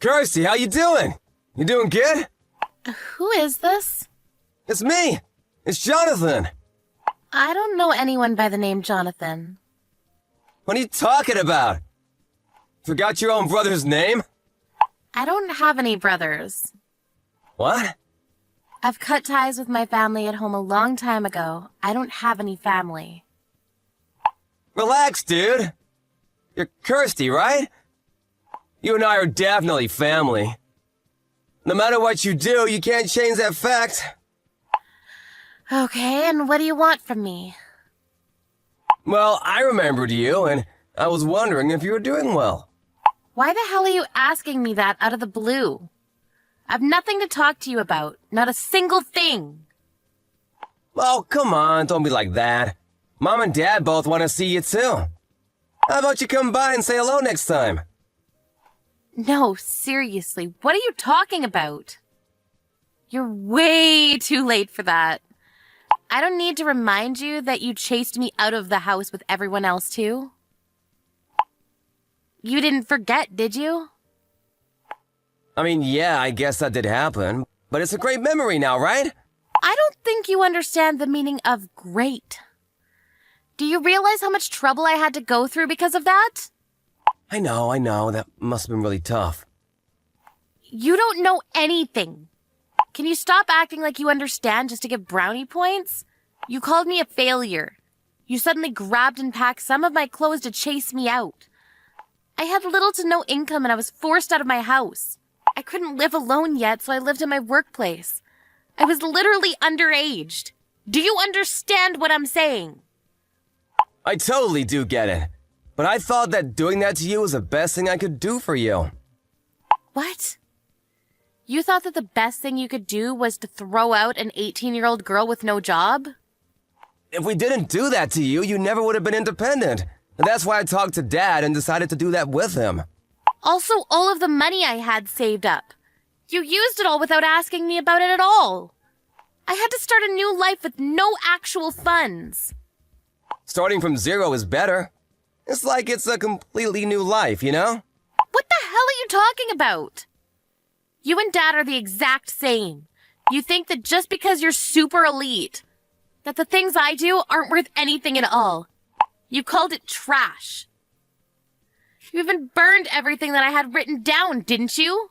Kirsty, how you doing? You doing good? Who is this? It's me. It's Jonathan. I don't know anyone by the name Jonathan. What are you talking about? Forgot your own brother's name? I don't have any brothers. What? I've cut ties with my family at home a long time ago. I don't have any family. Relax, dude. You're Kirsty, right? You and I are definitely family. No matter what you do, you can't change that fact. Okay, and what do you want from me? Well, I remembered you, and I was wondering if you were doing well. Why the hell are you asking me that out of the blue? I've nothing to talk to you about. Not a single thing. Oh, come on, don't be like that. Mom and Dad both want to see you, too. How about you come by and say hello next time? No, seriously, what are you talking about? You're way too late for that. I don't need to remind you that you chased me out of the house with everyone else, too. You didn't forget, did you? I mean, yeah, I guess that did happen, but it's a great memory now, right? I don't think you understand the meaning of great. Do you realize how much trouble I had to go through because of that? I know, that must have been really tough. You don't know anything. Can you stop acting like you understand just to get brownie points? You called me a failure. You suddenly grabbed and packed some of my clothes to chase me out. I had little to no income and I was forced out of my house. I couldn't live alone yet, so I lived in my workplace. I was literally underaged. Do you understand what I'm saying? I totally do get it. But I thought that doing that to you was the best thing I could do for you. What? You thought that the best thing you could do was to throw out an 18-year-old girl with no job? If we didn't do that to you, you never would have been independent. And that's why I talked to Dad and decided to do that with him. Also, all of the money I had saved up. You used it all without asking me about it at all. I had to start a new life with no actual funds. Starting from zero is better. It's like it's a completely new life, you know? What the hell are you talking about? You and Dad are the exact same. You think that just because you're super elite, that the things I do aren't worth anything at all. You called it trash. You even burned everything that I had written down, didn't you?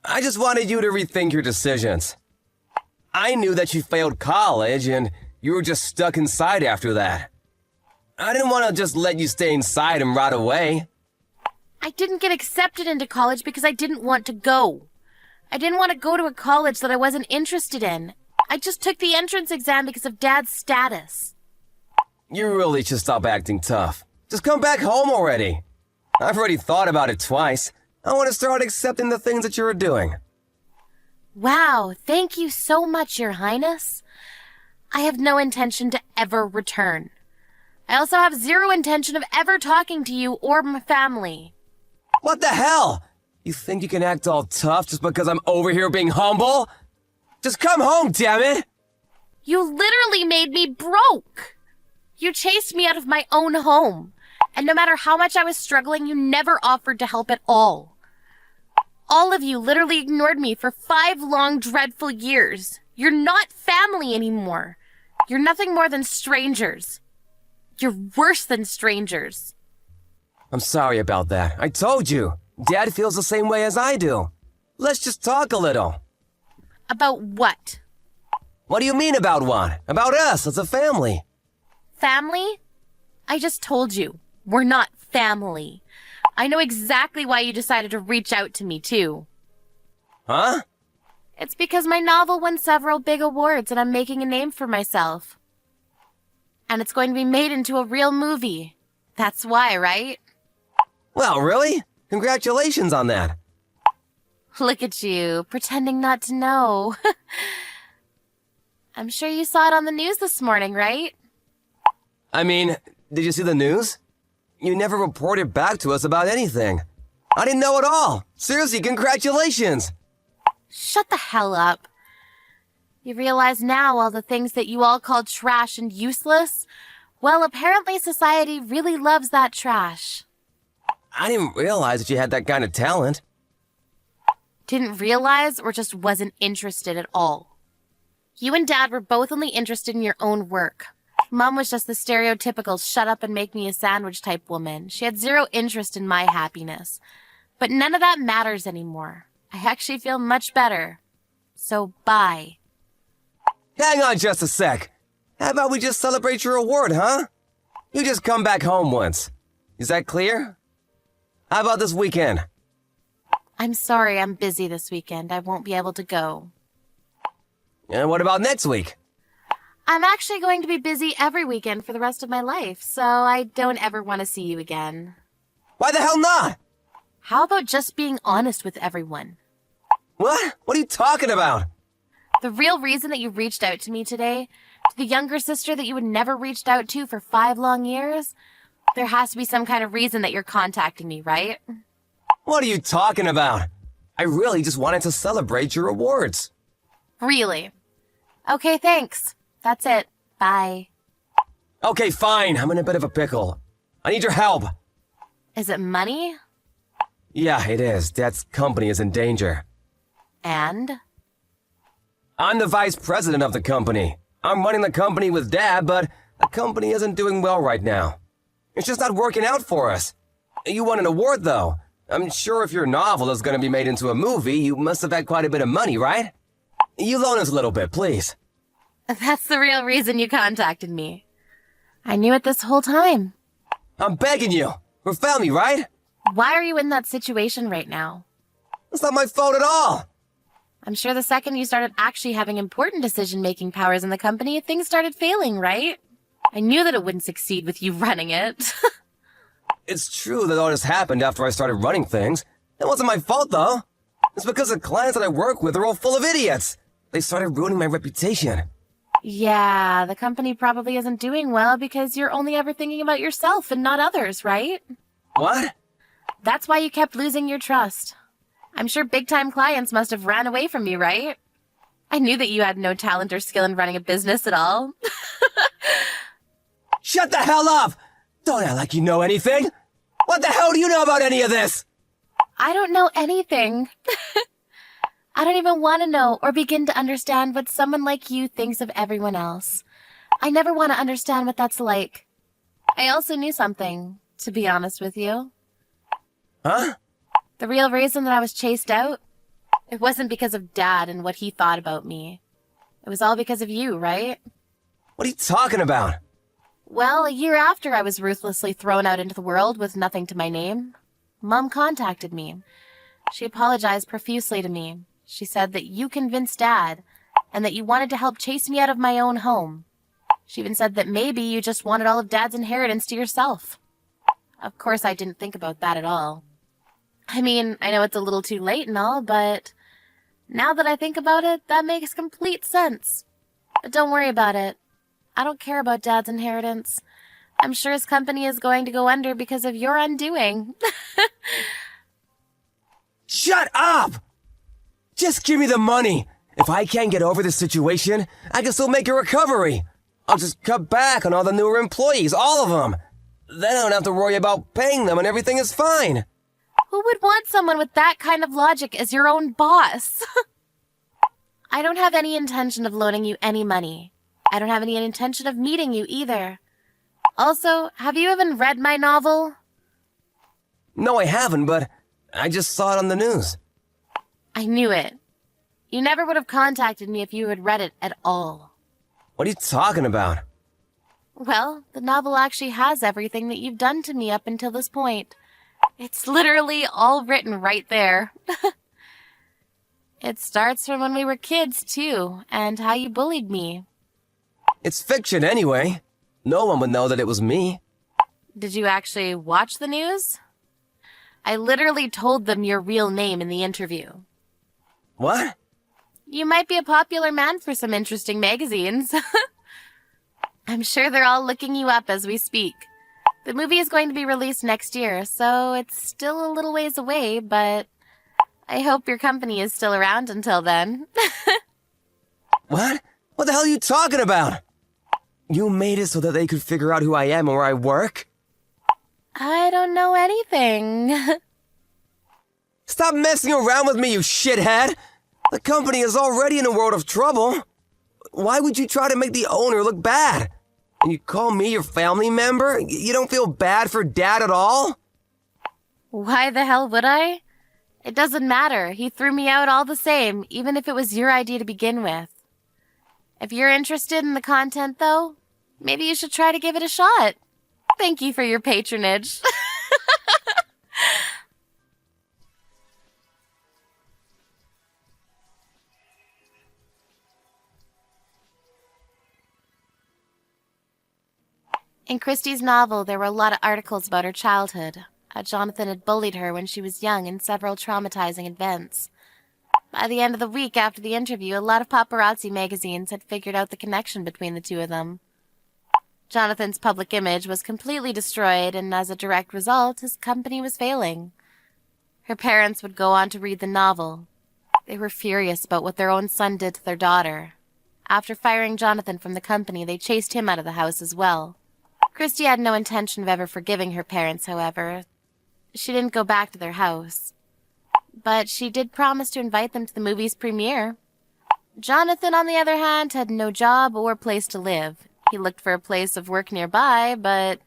I just wanted you to rethink your decisions. I knew that you failed college and you were just stuck inside after that. I didn't want to just let you stay inside and rot away. I didn't get accepted into college because I didn't want to go. I didn't want to go to a college that I wasn't interested in. I just took the entrance exam because of Dad's status. You really should stop acting tough. Just come back home already. I've already thought about it twice. I want to start accepting the things that you're doing. Wow, thank you so much, Your Highness. I have no intention to ever return. I also have zero intention of ever talking to you or my family. What the hell? You think you can act all tough just because I'm over here being humble? Just come home, damn it! You literally made me broke. You chased me out of my own home. And no matter how much I was struggling, you never offered to help at all. All of you literally ignored me for 5 long, dreadful years. You're not family anymore. You're nothing more than strangers. You're worse than strangers. I'm sorry about that. I told you. Dad feels the same way as I do. Let's just talk a little. About what? What do you mean about what? About us as a family. Family? I just told you. We're not family. I know exactly why you decided to reach out to me, too. Huh? It's because my novel won several big awards and I'm making a name for myself. And it's going to be made into a real movie. That's why, right? Well, really? Congratulations on that. Look at you, pretending not to know. I'm sure you saw it on the news this morning, right? I mean, did you see the news? You never reported back to us about anything. I didn't know at all. Seriously, congratulations. Shut the hell up. You realize now all the things that you all call trash and useless? Well, apparently society really loves that trash. I didn't realize that you had that kind of talent. didn't realize or just wasn't interested at all. You and Dad were both only interested in your own work. Mom was just the stereotypical shut up and make me a sandwich type woman. She had zero interest in my happiness. But none of that matters anymore. I actually feel much better. So bye. Hang on just a sec. How about we just celebrate your award, huh? You just come back home once. Is that clear? How about this weekend? I'm sorry I'm busy this weekend. I won't be able to go. And what about next week? I'm actually going to be busy every weekend for the rest of my life, so I don't ever want to see you again. Why the hell not? How about just being honest with everyone? What? What are you talking about? The real reason that you reached out to me today, to the younger sister that you had never reached out to for 5 long years, there has to be some kind of reason that you're contacting me, right? What are you talking about? I really just wanted to celebrate your awards. Really? Okay, thanks. That's it. Bye. Okay, fine. I'm in a bit of a pickle. I need your help. Is it money? Yeah, it is. Dad's company is in danger. And? I'm the vice president of the company. I'm running the company with Dad, but the company isn't doing well right now. It's just not working out for us. You won an award, though. I'm sure if your novel is going to be made into a movie, you must have had quite a bit of money, right? You loan us a little bit, please. That's the real reason you contacted me. I knew it this whole time. I'm begging you. We're family, right? Why are you in that situation right now? It's not my fault at all. I'm sure the second you started actually having important decision-making powers in the company, things started failing, right? I knew that it wouldn't succeed with you running it. It's true that all this happened after I started running things. It wasn't my fault, though. It's because the clients that I work with are all full of idiots. They started ruining my reputation. Yeah, the company probably isn't doing well because you're only ever thinking about yourself and not others, right? What? That's why you kept losing your trust. I'm sure big-time clients must have ran away from you, right? I knew that you had no talent or skill in running a business at all. Shut the hell up! Don't act like you know anything! What the hell do you know about any of this? I don't know anything. I don't even want to know or begin to understand what someone like you thinks of everyone else. I never want to understand what that's like. I also knew something, to be honest with you. Huh? The real reason that I was chased out? It wasn't because of Dad and what he thought about me. It was all because of you, right? What are you talking about? Well, a year after I was ruthlessly thrown out into the world with nothing to my name, Mom contacted me. She apologized profusely to me. She said that you convinced Dad, and that you wanted to help chase me out of my own home. She even said that maybe you just wanted all of Dad's inheritance to yourself. Of course, I didn't think about that at all. I mean, I know it's a little too late and all, but now that I think about it, that makes complete sense. But don't worry about it. I don't care about Dad's inheritance. I'm sure his company is going to go under because of your undoing. Shut up! Just give me the money. If I can't get over this situation, I can still make a recovery. I'll just cut back on all the newer employees, all of them. Then I don't have to worry about paying them and everything is fine. Who would want someone with that kind of logic as your own boss? I don't have any intention of loaning you any money. I don't have any intention of meeting you either. Also, have you even read my novel? No, I haven't, but I just saw it on the news. I knew it. You never would have contacted me if you had read it at all. What are you talking about? Well, the novel actually has everything that you've done to me up until this point. It's literally all written right there. It starts from when we were kids, too, and how you bullied me. It's fiction anyway. No one would know that it was me. Did you actually watch the news? I literally told them your real name in the interview. What? You might be a popular man for some interesting magazines. I'm sure they're all looking you up as we speak. The movie is going to be released next year, so it's still a little ways away, but I hope your company is still around until then. What? What the hell are you talking about? You made it so that they could figure out who I am and where I work? I don't know anything. Stop Stop messing around with me, you shithead! The company is already in a world of trouble. Why would you try to make the owner look bad? And you call me your family member? You don't feel bad for Dad at all? Why the hell would I? It doesn't matter. He threw me out all the same, even if it was your idea to begin with. If you're interested in the content, though, maybe you should try to give it a shot. Thank you for your patronage. In Christie's novel, there were a lot of articles about her childhood. Jonathan had bullied her when she was young in several traumatizing events. By the end of the week after the interview, a lot of paparazzi magazines had figured out the connection between the two of them. Jonathan's public image was completely destroyed, and as a direct result, his company was failing. Her parents would go on to read the novel. They were furious about what their own son did to their daughter. After firing Jonathan from the company, they chased him out of the house as well. Christie had no intention of ever forgiving her parents, however. She didn't go back to their house. But she did promise to invite them to the movie's premiere. Jonathan, on the other hand, had no job or place to live. He looked for a place of work nearby, but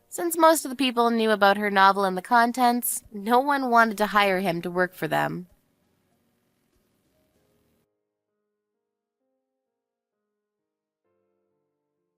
since most of the people knew about her novel and the contents, no one wanted to hire him to work for them.